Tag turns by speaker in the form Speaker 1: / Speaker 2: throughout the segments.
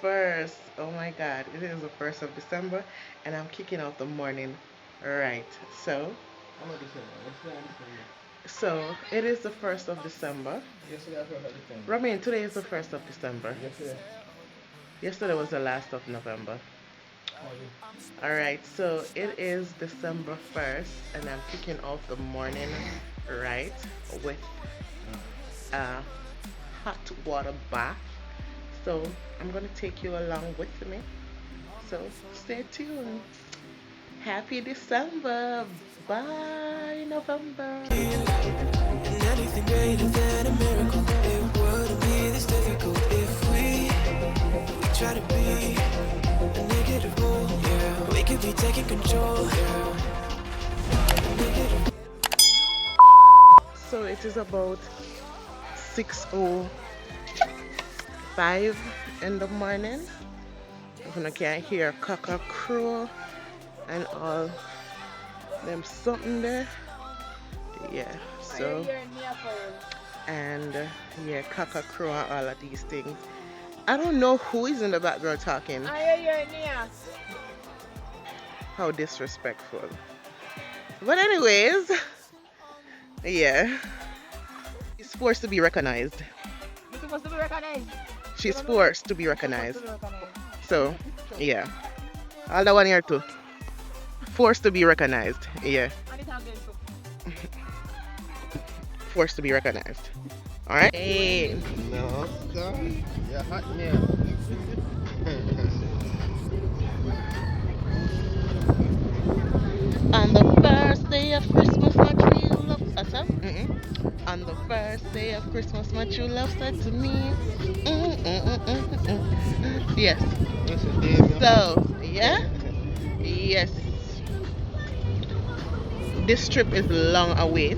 Speaker 1: 1st. Oh my God, it is the 1st of December, and I'm kicking off the morning right. So,
Speaker 2: I'm not December. Yesterday and December.
Speaker 1: so it is the 1st of December.
Speaker 2: Yesterday I forgot December.
Speaker 1: Ramin, today is the 1st of December.
Speaker 2: Yesterday.
Speaker 1: Yesterday was the last of November.
Speaker 2: Oh,
Speaker 1: All right, so it is December 1st, and I'm kicking off the morning right with a hot water bath. So I'm gonna take you along with me. So stay tuned. Happy December. Bye, November.
Speaker 3: And anything greater than a miracle. It wouldn't be this difficult if we try to be a negative role. Yeah, we could be taking control. Yeah, negative.
Speaker 1: So it is about 6:05 in the morning. You can hear cocker crow and all them something there. Yeah, so and yeah, cocker crow and all of these things. I don't know who is in the background talking. How disrespectful. But anyways, yeah. She's forced to be recognized.
Speaker 4: You're supposed to be recognized.
Speaker 1: She's forced to be recognized. So, yeah. All that one here too. Forced to be recognized. Yeah.
Speaker 4: And it's again too.
Speaker 1: Forced to be recognized. Alright? Hey.
Speaker 2: no, God. You're hot now.
Speaker 1: On the first day of Christmas, my true love. On the first day of Christmas, my true love said to me. Yes.
Speaker 2: Listen, Dave.
Speaker 1: So, yeah. Yes. This trip is long await.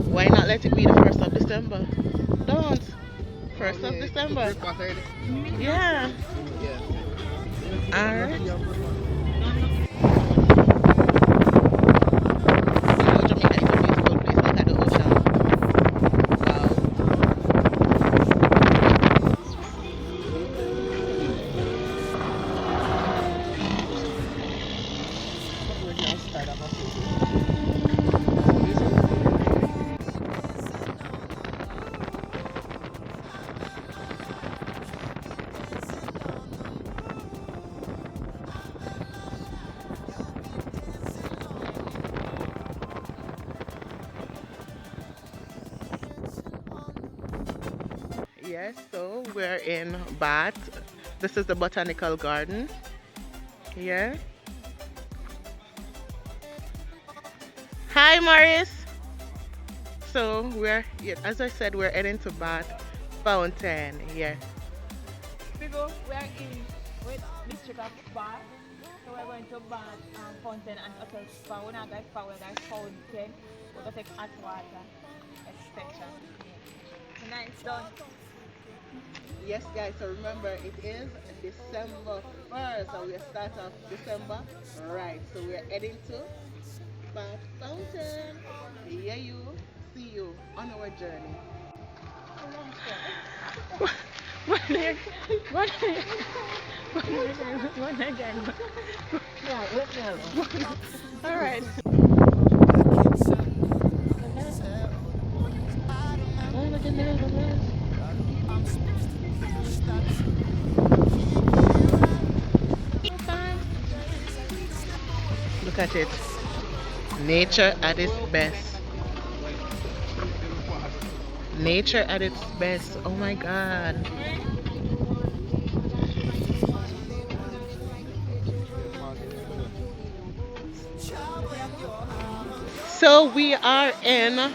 Speaker 1: Why not let it be the 1st of December? Don't. 1st of December. Yeah.
Speaker 2: Yeah.
Speaker 1: Alright. You know, Jamaica is a beautiful place. Look at the ocean. Wow. Yes, so we're in Bath. This is the Botanical Garden. Yeah. Hi, Morris. So we're, yeah, as I said, we're heading to Bath Fountain. Yeah.
Speaker 4: People, we are in with district of Bath. So we're going to Bath Fountain and Hotel Spa. We're not like Spa, we're like Fountain. We're going to take hot water extension. Nice done.
Speaker 1: Yes, guys. So remember, it is December 1st. So we start off December. Right. So we're heading to Bath Fountain. Yeah, you. See you on our journey.
Speaker 4: One again. Yeah, with milk.
Speaker 1: All right. Look at it. Nature at its best. Nature at its best. Oh my God. So we are in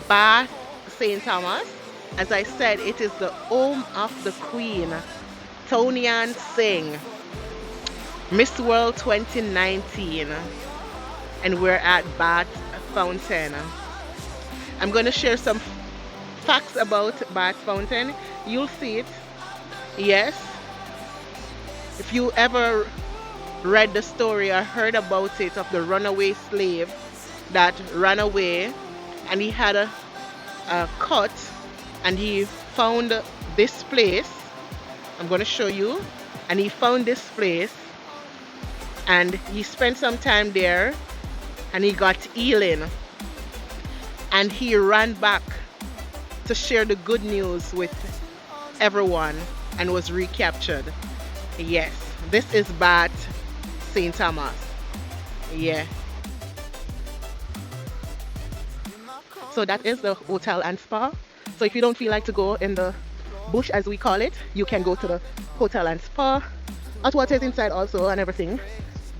Speaker 1: Bath, St. Thomas. As I said, it is the home of the Queen, Tonian Singh, Miss World 2019. And we're at Bath Fountain. I'm going to share some facts about Bath Fountain. You'll see it. Yes. If you ever read the story or heard about it of the runaway slave that ran away and he had a cut and he found this place I'm going to show you. And he found this place and he spent some time there and he got healing. And he ran back to share the good news with everyone and was recaptured. Yes, this is Bath St. Thomas. Yeah. So that is the hotel and spa. So if you don't feel like to go in the bush as we call it, you can go to the hotel and spa. Hot water is inside also and everything.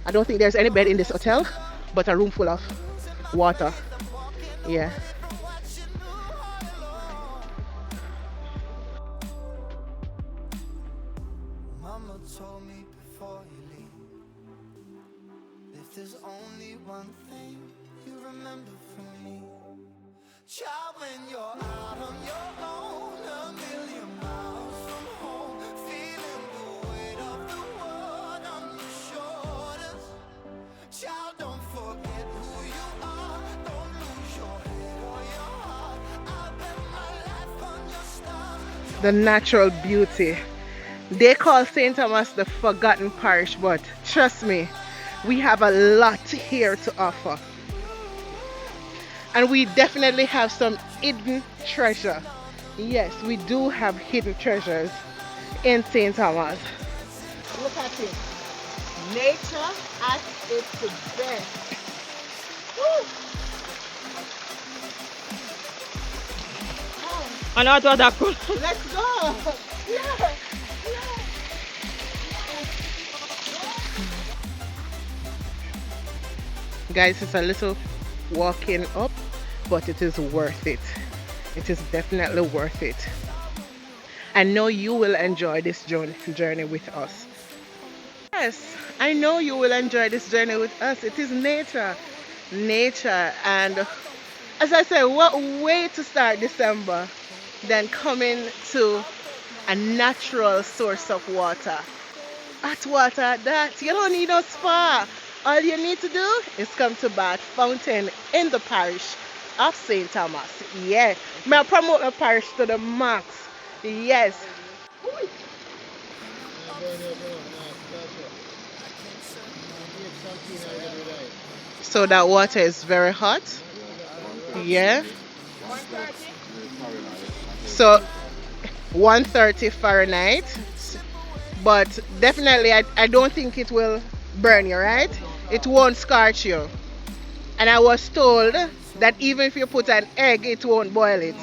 Speaker 1: I don't think there's any bed in this hotel, but a room full of water. Yeah.
Speaker 3: Mama told me before you leave, if there's only one thing you remember from me, child, when you're out on your own, a million miles from home, feeling the weight of the world on your shoulders, child, don't forget who you are, don't lose your head or your heart, I bet my life on your stars.
Speaker 1: The natural beauty. They call St. Thomas the forgotten parish, but trust me, we have a lot here to offer. And we definitely have some hidden treasure. Yes, we do have hidden treasures in St. Thomas. Look at it. Nature at its best. Woo!
Speaker 4: And what was that cool?
Speaker 1: Let's go! Yeah. Guys, it's a little walking up, but it is worth it. It is definitely worth it. I know you will enjoy this journey with us. Yes, I know you will enjoy this journey with us. It is nature. Nature. And as I said, what way to start December than coming to a natural source of water. Hot water, that you don't need no spa. All you need to do is come to Bath Fountain in the parish of St. Thomas. Yeah, may I promote the parish to the max. Yes. So that water is very hot. Yeah. So 130 Fahrenheit. But definitely I don't think it will burn you, right? It won't scorch you. And I was told that even if you put an egg, it won't boil it.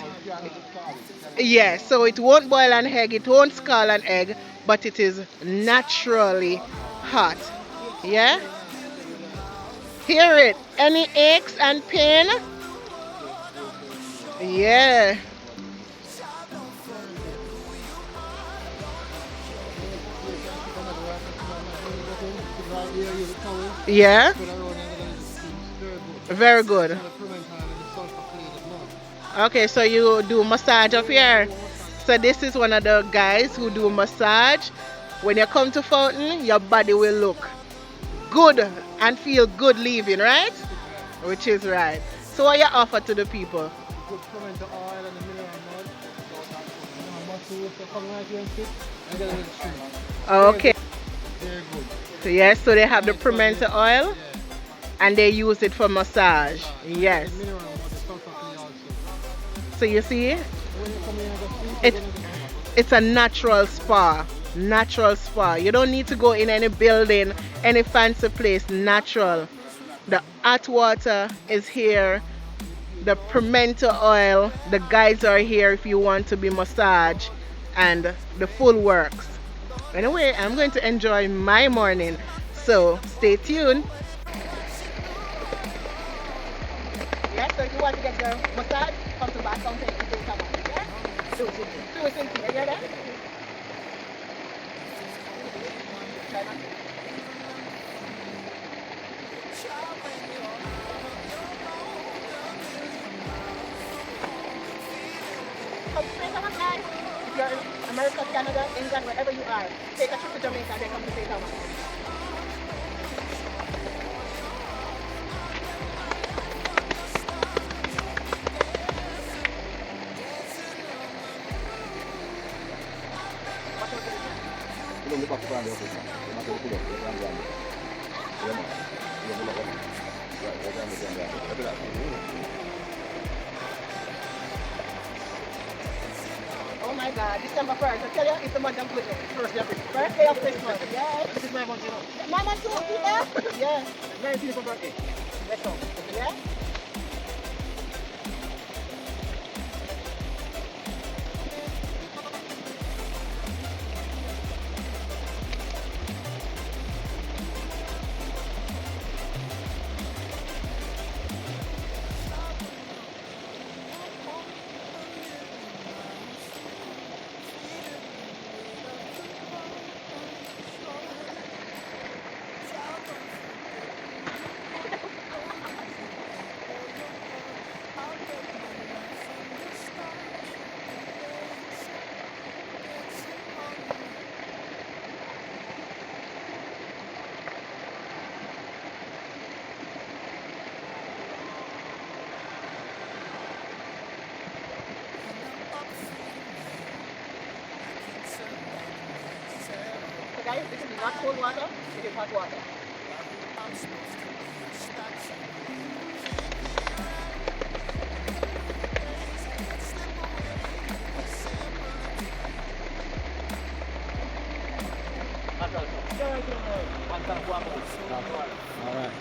Speaker 1: Yeah, so it won't boil an egg, it won't scald an egg, but it is naturally hot. Yeah? Hear it. Any aches and pain? Yeah. Yeah. Very good. Okay, so you do massage up here. So this is one of the guys who do massage. When you come to Fountain, your body will look good and feel good leaving, right? Which is right. So what you offer to the people? Okay. So yes, so they have the pimento oil and they use it for massage. Yes. So you see, it's a natural spa. Natural spa. You don't need to go in any building, any fancy place. Natural. The hot water is here. The pimento oil. The guys are here if you want to be massaged, and the full works. Anyway, I'm going to enjoy my morning. So stay tuned. Yes, so if you want to get your massage, come to Bath Fountain and do some. Yeah? Do it in here. You hear that? Come straight on, guys. If you're in America, Canada, England, wherever you are, take a trip to Jamaica, then come to St. Thomas. Oh my God, December 1st. I tell you, it's the month of goodness. First day of Christmas. Yes.
Speaker 2: This is my month, you know.
Speaker 1: Mama too, Peter? Yes.
Speaker 2: Very beautiful birthday. Let's go.
Speaker 1: Yeah. So guys, this is not cold water, it is hot water.
Speaker 2: Alright.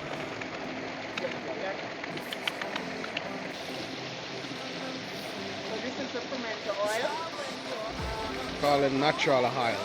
Speaker 1: So this is the fermented oil.
Speaker 2: Call it natural oil.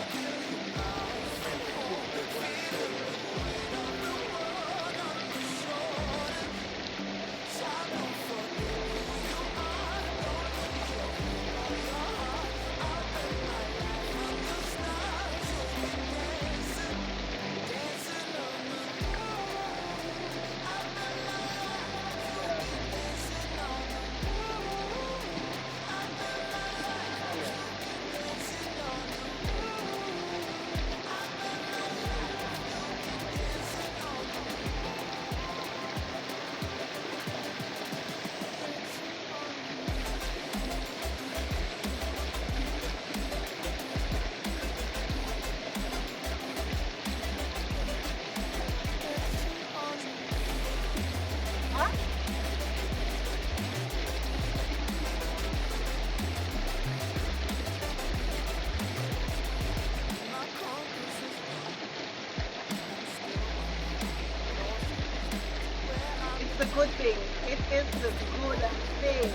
Speaker 1: The good thing. It is the good thing.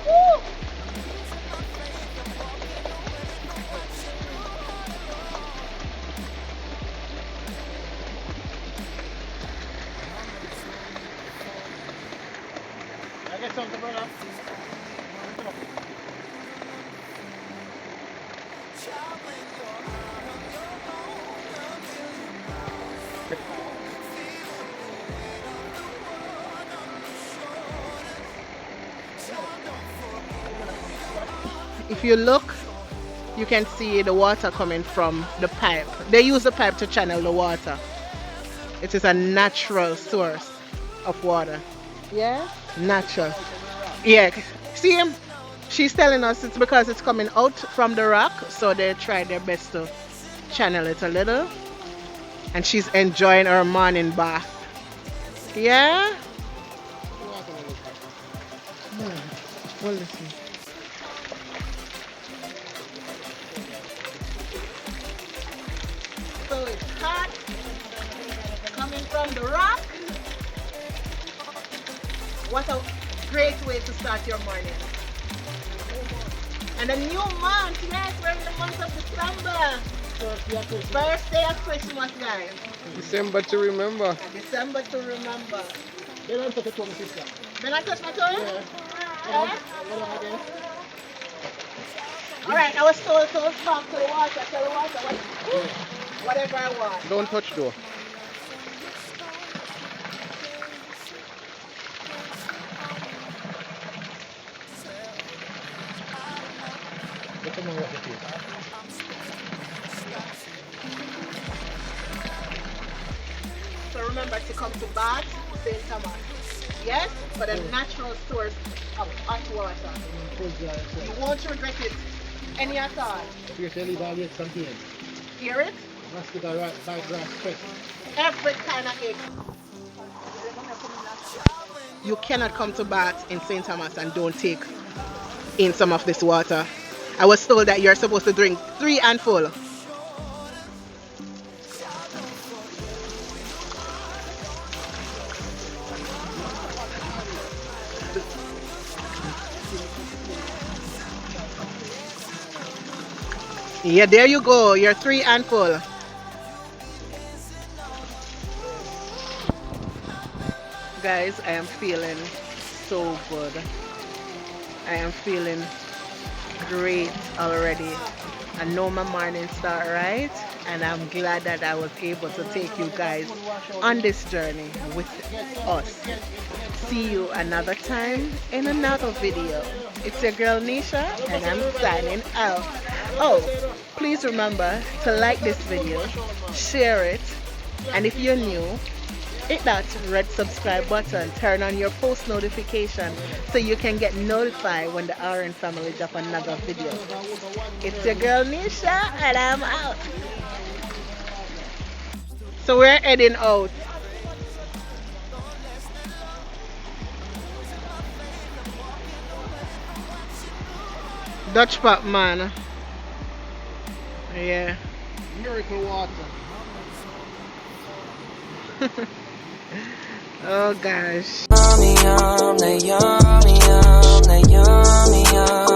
Speaker 1: Woo!
Speaker 2: I get something, brother.
Speaker 1: If you look, you can see the water coming from the pipe. They use the pipe to channel the water. It is a natural source of water. Yeah? Natural. Yeah. See him? She's telling us it's because it's coming out from the rock, so they try their best to channel it a little. And she's enjoying her morning bath. Yeah? Well, listen. So it's hot, coming from the rock. What a great way to start your morning. And a new month, yes, we're in the month of December. First day of Christmas, guys.
Speaker 2: December to remember.
Speaker 1: December to remember.
Speaker 2: They don't take it to my sister.
Speaker 1: Can I touch my toe?
Speaker 2: Yeah.
Speaker 1: Alright, I was told to talk to the water, tell the water whatever I want.
Speaker 2: Don't touch though.
Speaker 1: So remember to come to Bath, St. Thomas. Yes, for the natural source of hot water. You won't regret it. Any at all?
Speaker 2: If you leave all this contained.
Speaker 1: Hear it?
Speaker 2: Mosquito right by grass quick.
Speaker 1: Every kind of egg. You cannot come to Bath in St. Thomas and don't take in some of this water. I was told that you're supposed to drink 3 and full. Yeah, there you go. You're 3 and full. Guys, I am feeling so good. I am feeling great already. I know my morning start right, and I'm glad that I was able to take you guys on this journey with us. See you another time in another video. It's your girl Nisha, and I'm signing out. Oh, please remember to like this video, share it, and if you're new, hit that red subscribe button, turn on your post notification so you can get notified when the RN family drop another video. It's your girl Nisha, and I'm out. So we're heading out. Dutch pop man. Yeah.
Speaker 2: Miracle water.
Speaker 1: Oh gosh.
Speaker 3: Yummy, yum, yummy, yum, yummy, yum.